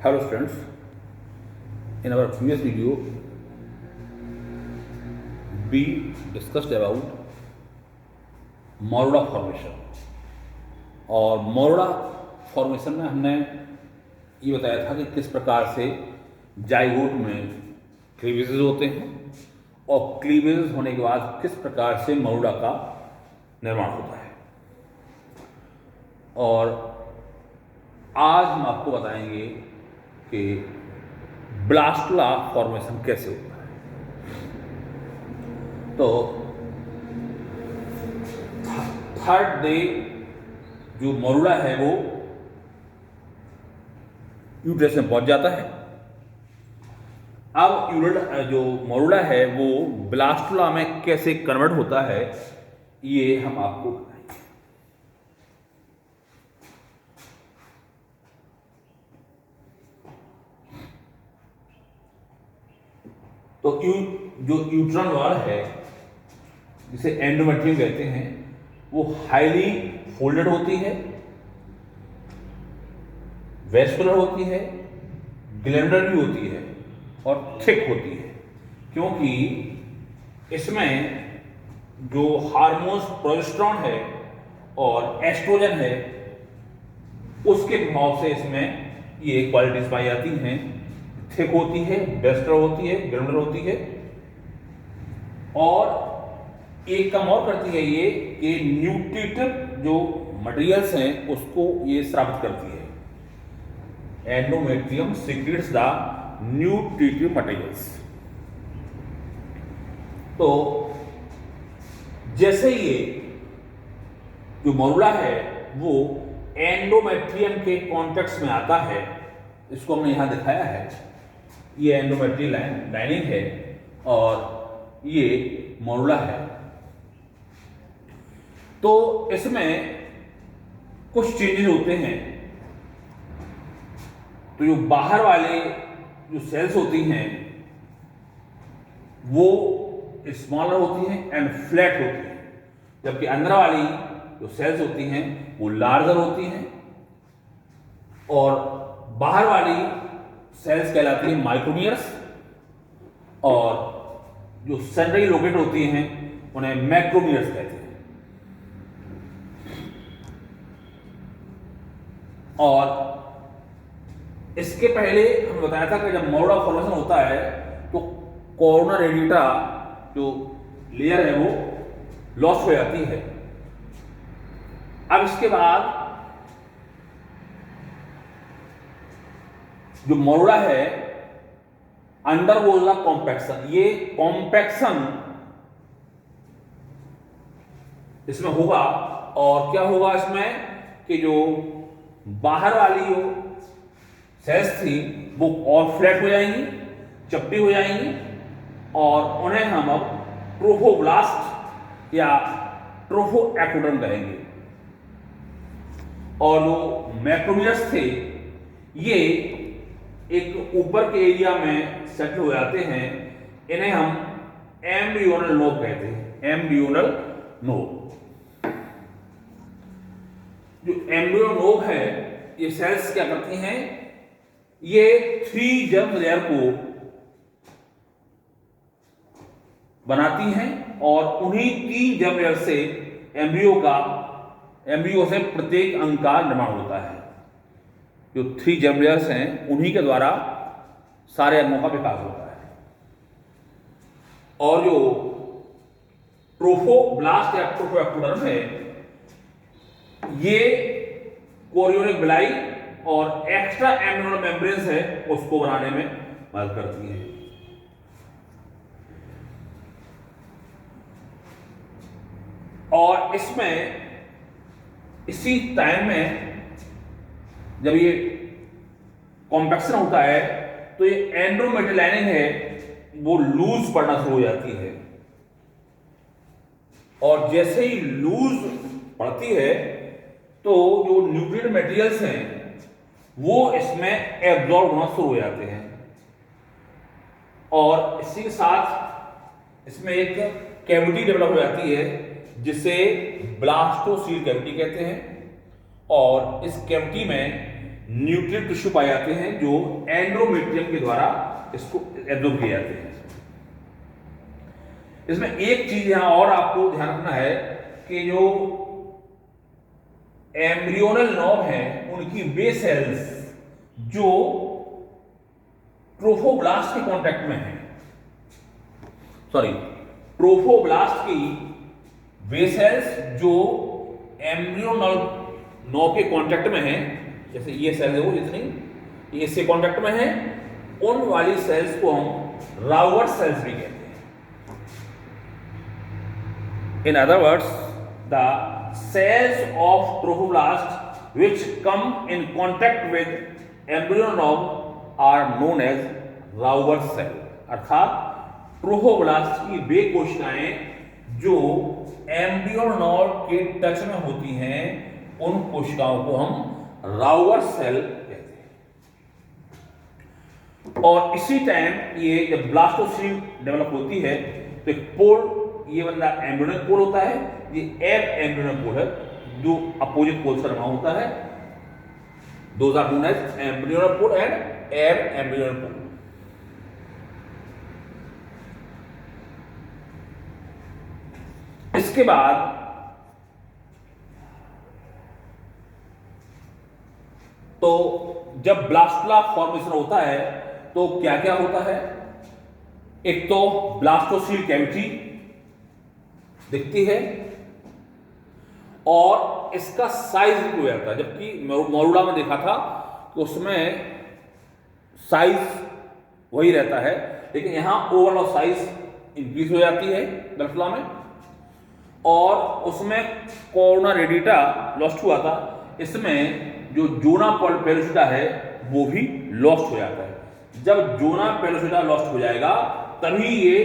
Hello students, in our previous video we discussed about मोरुड़ा formation और मोरुड़ा formation में हमने ये बताया था कि किस प्रकार से जाइगोट में क्लीवेजेस होते हैं और क्लीवेजेस होने के बाद किस प्रकार से मोरुड़ा का निर्माण होता है। और आज हम आपको बताएंगे कि ब्लास्टुला फॉर्मेशन कैसे होता है। तो थर्ड डे जो मोरुड़ा है वो यूट्रस में पहुंच जाता है। अब जो मोरुड़ा है वो ब्लास्टुला में कैसे कन्वर्ट होता है ये हम आपको बताएंगे। तो जो यूट्रन वॉल है जिसे एंडोमेट्रियम कहते हैं वो हाईली फोल्डेड होती है, वेस्कुलर होती है, ग्लैंडुलर भी होती है और थिक होती है, क्योंकि इसमें जो हार्मोन्स प्रोजेस्टेरॉन है और एस्ट्रोजन है उसके प्रभाव से इसमें ये क्वालिटीज पाई जाती हैं। थिक होती है, वेस्कुलर होती है, ग्लैंडुलर होती है और एक काम और करती है ये कि न्यूट्रिटिव जो मटेरियल्स हैं उसको ये स्रावित करती है। Endometrium secrets the nutritive materials. तो जैसे ये जो मोरुड़ा है वो एंडोमेट्रियम के कॉन्टेक्स्ट में आता है, इसको हमने यहां दिखाया है। ये एंडोमेट्रियल लाइनिंग है और ये मोरुड़ा है। तो इसमें कुछ चेंजेस होते हैं। तो जो बाहर वाले जो सेल्स होती हैं वो स्मॉलर होती हैं एंड फ्लैट होती हैं, जबकि अंदर वाली जो सेल्स होती हैं वो लार्जर होती हैं और बाहर वाली सेल्स कहलाती हैं माइक्रोमियर्स और जो सेंट्रली लोकेट होती हैं उन्हें मैक्रोमियर्स कहते हैं। और इसके पहले हमने बताया था कि जब मोरुड़ा फॉर्मेशन होता है तो कॉर्ना रेडिटा जो लेयर है वो लॉस हो जाती है। अब इसके बाद जो मोरुड़ा है अंडरगोज द कॉम्पैक्शन। ये कॉम्पैक्शन इसमें होगा और क्या होगा इसमें कि जो बाहर वाली जो सेल्स थी वो और फ्लैट हो जाएंगी, चपटी हो जाएंगी और उन्हें हम अब ट्रोफोब्लास्ट या ट्रोफोएक्टोडर्म कहेंगे। और जो मैक्रोमियर्स थे ये एक ऊपर के एरिया में सेटल हो जाते हैं। इन्हें हम एम्ब्रियोनल नोब कहते हैं। Embryonal knob. जो एम्ब्रियो नोब है ये सेल्स क्या करती हैं, ये 3 जर्म लेयर को बनाती हैं और उन्हीं 3 जर्म लेयर से एम्ब्रियो से प्रत्येक अंग का निर्माण होता है। जो 3 जर्म लेयर्स हैं उन्हीं के द्वारा सारे अंगों का विकास होता है। और जो ट्रोफोब्लास्ट या ट्रोफोएक्टोडर्म है ये कोरियोनिक विलाई और एक्स्ट्रा एम्ब्रियोनल मेम्ब्रेन्स है उसको बनाने में मदद करती है। और इसमें इसी टाइम में जब ये कॉम्पैक्शन होता है तो ये एंडोमेट्रियल लाइनिंग है वो लूज पड़ना शुरू हो जाती है और जैसे ही लूज पड़ती है तो जो न्यूट्रिएंट मटेरियल्स हैं वो इसमें एब्जॉर्ब होना शुरू हो जाते हैं और इसी के साथ इसमें एक कैविटी डेवलप हो जाती है जिसे ब्लास्टोसील कैविटी कहते हैं। और इस कैविटी में न्यूट्रिएंट टिश्यू पाए जाते हैं जो एंडोमेट्रियम के द्वारा इसको एब्जॉर्ब किए जाते हैं। इसमें एक चीज यहां और आपको ध्यान रखना है कि जो एम्ब्रियोनल नॉब है उनकी वे सेल्स जो ट्रोफोब्लास्ट के कांटेक्ट में है, ट्रोफोब्लास्ट की वे सेल्स जो एम्ब्रियोनल नॉब के कांटेक्ट में है, जैसे ये सेल है वो इतनी ये इससे कांटेक्ट में है, उन वाली सेल्स को हम राउवर्ट सेल्स भी कहते हैं। In other words, the cells of trophoblast which come in contact with embryo knob are known as Raworth cell। अर्थात ट्रोफोब्लास्ट की वे कोशिकाएं जो एम्ब्रियो नॉब के टच में होती हैं उन कोशिकाओं को हम रावर्थ सेल कहते हैं। और इसी टाइम ये जब ब्लास्टोसील डेवलप होती है तो एक पोल, ये बंदा एम्ब्रियोनल पोल होता है, ये एब एम्ब्रियोनल पोल है जो अपोजिट पोल से बना होता है। Those are known as embryonal pole and ab embryonal pole. इसके बाद तो जब ब्लास्टुला फॉर्मेशन होता है तो क्या क्या होता है? एक तो ब्लास्टोसील कैविटी दिखती है और इसका साइज हो जाता है, जबकि मोरूला में देखा था कि उसमें साइज वही रहता है, लेकिन यहां ओवरऑल साइज इंक्रीज हो जाती है ब्लास्टुला में। और उसमें कोरोना रेडिटा लॉस्ट हुआ था, इसमें जो जोना पेलोसिटा है वो भी लॉस्ट हो जाता है। जब जोना पेलोसिटा लॉस्ट हो जाएगा तभी ये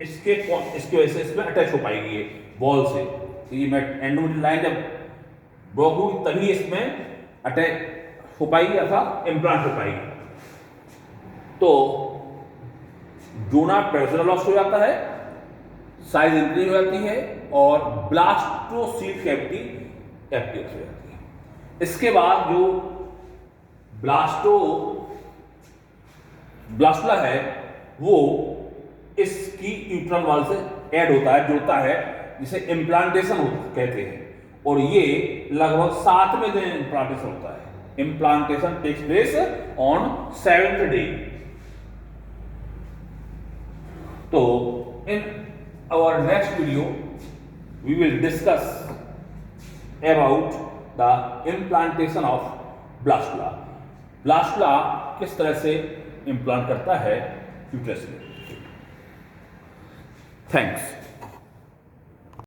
इसके वजह से इसमें अटैच हो पाएगी ये बॉल से। ये एंडोमेट्रियल लाइन जब ब्लॉक होगी तभी इसमें अटैच हो पाएगी अर्थात इम्प्लांट हो पाएगी। तो जोना पेलोसिटा लॉस्ट हो जाता है, साइज इंक्रीज हो जाती है और ब्लास्टोसील कैविटी एक्टिव हो जाती है। इसके बाद जो ब्लास्टुला है वो इसकी यूट्रल वॉल से ऐड होता है, जुड़ता है, जिसे इम्प्लांटेशन कहते हैं। और ये लगभग 7वें दिन इम्प्लांटेशन होता है। Implantation takes place on 7th day. तो in our next video we will discuss about the implantation of blastula। Blastula किस तरह से इम्प्लांट करता है यूट्रस में। थैंक्स।